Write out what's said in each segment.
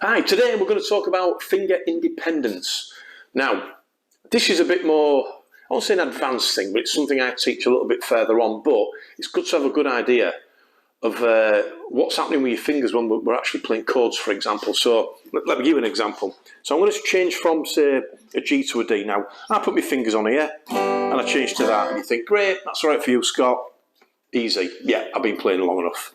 Hi, today we're going to talk about finger independence. Now, this is a bit more, I won't say an advanced thing, but it's something I teach a little bit further on, but it's good to have a good idea of what's happening with your fingers when we're actually playing chords, for example. So, let me give you an example. So I'm going to change from, say, a G to a D. Now, I put my fingers on here, and I change to that, and you think, great, that's all right for you, Scott. Easy. Yeah, I've been playing long enough.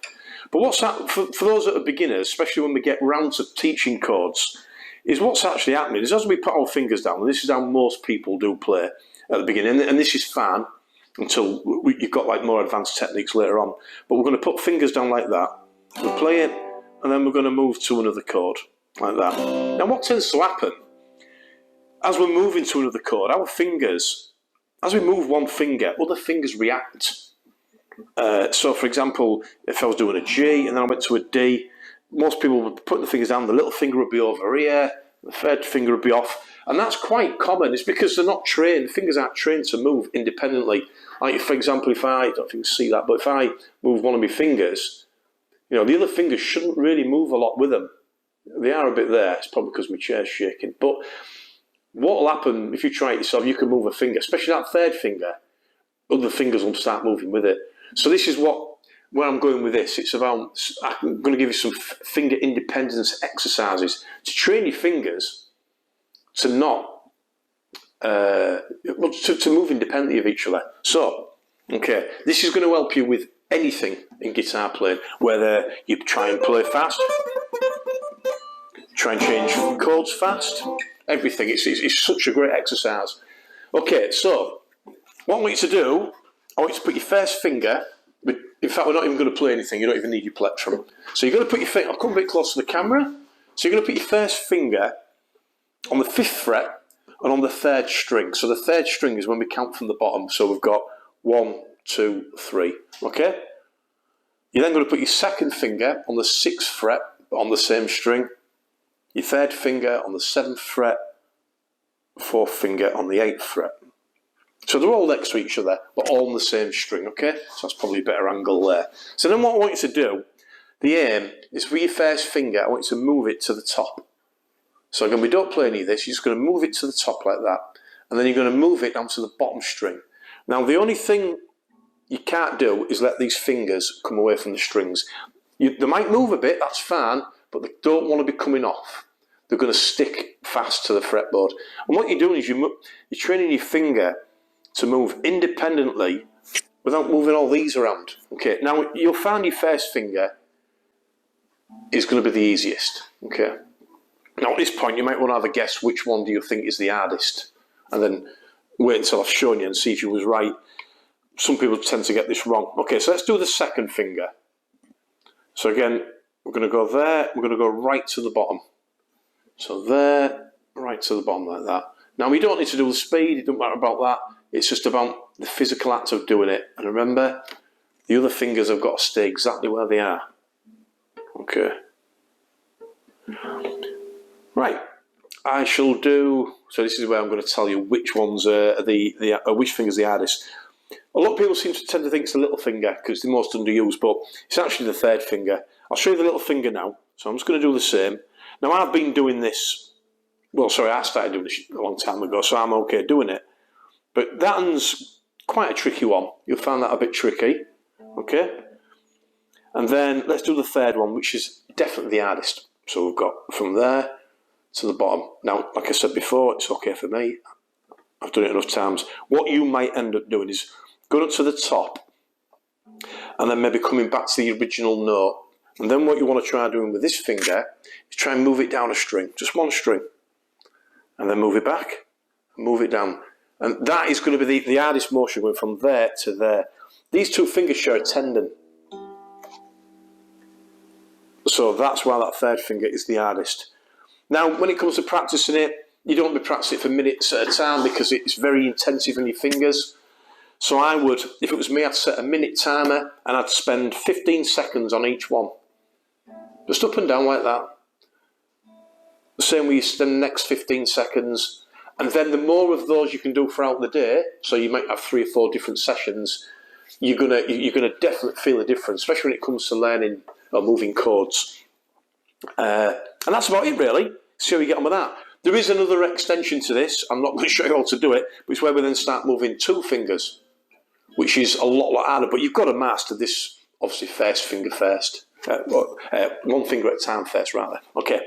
But what's that, for those that are beginners, especially when we get round to teaching chords, is what's actually happening is as we put our fingers down, and this is how most people do play at the beginning, and this is fine until you've got like more advanced techniques later on. But we're going to put fingers down like that, we'll play it, and then we're going to move to another chord, like that. Now what tends to happen, as we're moving to another chord, our fingers, as we move one finger, other fingers react. So for example, if I was doing a G and then I went to a D, most people would put the fingers down, the little finger would be over here, the third finger would be off, and that's quite common. It's because they're not trained, the fingers aren't trained to move independently. Like for example, if I don't think you can see that, but if I move one of my fingers, you know, the other fingers shouldn't really move a lot with them. They are a bit there, it's probably because my chair's shaking. But what will happen if you try it yourself, you can move a finger, especially that third finger, other fingers will start moving with it. So this is where I'm going with this. It's about, I'm going to give you some finger independence exercises to train your fingers to not, to move independently of each other. So, okay, this is going to help you with anything in guitar playing, whether you try and play fast, try and change chords fast, everything. It's such a great exercise. Okay, so what I want you to do, I want you to put your first finger, but in fact we're not even going to play anything, you don't even need your plectrum. So you're going to put your finger, I'll come a bit closer to the camera, so you're going to put your first finger on the 5th fret and on the 3rd string. So the 3rd string is when we count from the bottom, so we've got 1, 2, 3, okay? You're then going to put your 2nd finger on the 6th fret on the same string, your 3rd finger on the 7th fret, 4th finger on the 8th fret. So they're all next to each other, but all on the same string, okay? So that's probably a better angle there. So then what I want you to do, the aim is with your first finger, I want you to move it to the top. So again, we don't play any of this, you're just going to move it to the top like that, and then you're going to move it down to the bottom string. Now the only thing you can't do is let these fingers come away from the strings. They might move a bit, that's fine, but they don't want to be coming off. They're going to stick fast to the fretboard. And what you're doing is you're training your finger to move independently without moving all these around. Okay, now you'll find your first finger is going to be the easiest. Okay, now at this point you might want to have a guess which one do you think is the hardest, and then wait until I've shown you and see if you was right. Some people tend to get this wrong. Okay, so let's do the 2nd finger. So again, we're going to go there, we're going to go right to the bottom. So there, right to the bottom like that. Now we don't need to do the speed, it doesn't matter about that. It's just about the physical act of doing it. And remember, the other fingers have got to stay exactly where they are. Okay. Right. I shall do, so this is where I'm going to tell you which ones are which finger's the hardest. A lot of people seem to tend to think it's the little finger because it's the most underused, but it's actually the 3rd finger. I'll show you the little finger now. So I'm just going to do the same. Now I've been doing this, well sorry, I started doing this a long time ago, so I'm okay doing it. But that one's quite a tricky one. You'll find that a bit tricky, okay? And then let's do the 3rd one, which is definitely the hardest. So we've got from there to the bottom. Now, like I said before, it's okay for me. I've done it enough times. What you might end up doing is going up to the top and then maybe coming back to the original note. And then what you want to try doing with this finger is try and move it down a string, just one string. And then move it back, move it down. And that is going to be the hardest motion, going from there to there. These two fingers share a tendon. So that's why that 3rd finger is the hardest. Now, when it comes to practicing it, you don't be practicing it for minutes at a time because it's very intensive on your fingers. So I would, if it was me, I'd set a minute timer and I'd spend 15 seconds on each one. Just up and down like that. The same way you spend the next 15 seconds. And then the more of those you can do throughout the day, so you might have 3 or 4 different sessions, you're gonna definitely feel a difference, especially when it comes to learning or moving chords. And that's about it, really. See how you get on with that. There is another extension to this. I'm not going to show you how to do it, but it's where we then start moving 2 fingers, which is a lot harder. But you've got to master this, obviously, first finger first. 1 finger at a time first, rather. Okay.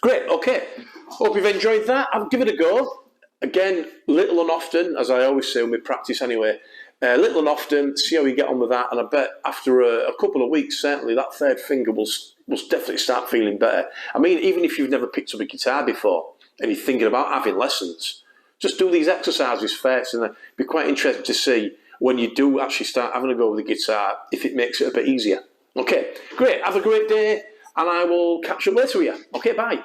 Great, okay. Hope you've enjoyed that. I'll give it a go. Again, little and often, as I always say when we practice anyway, little and often, see how you get on with that. And I bet after a couple of weeks, certainly, that 3rd finger will definitely start feeling better. I mean, even if you've never picked up a guitar before and you're thinking about having lessons, just do these exercises first, and it'd be quite interesting to see when you do actually start having a go with the guitar, if it makes it a bit easier. Okay, great. Have a great day, and I will catch up later with you. Okay, bye.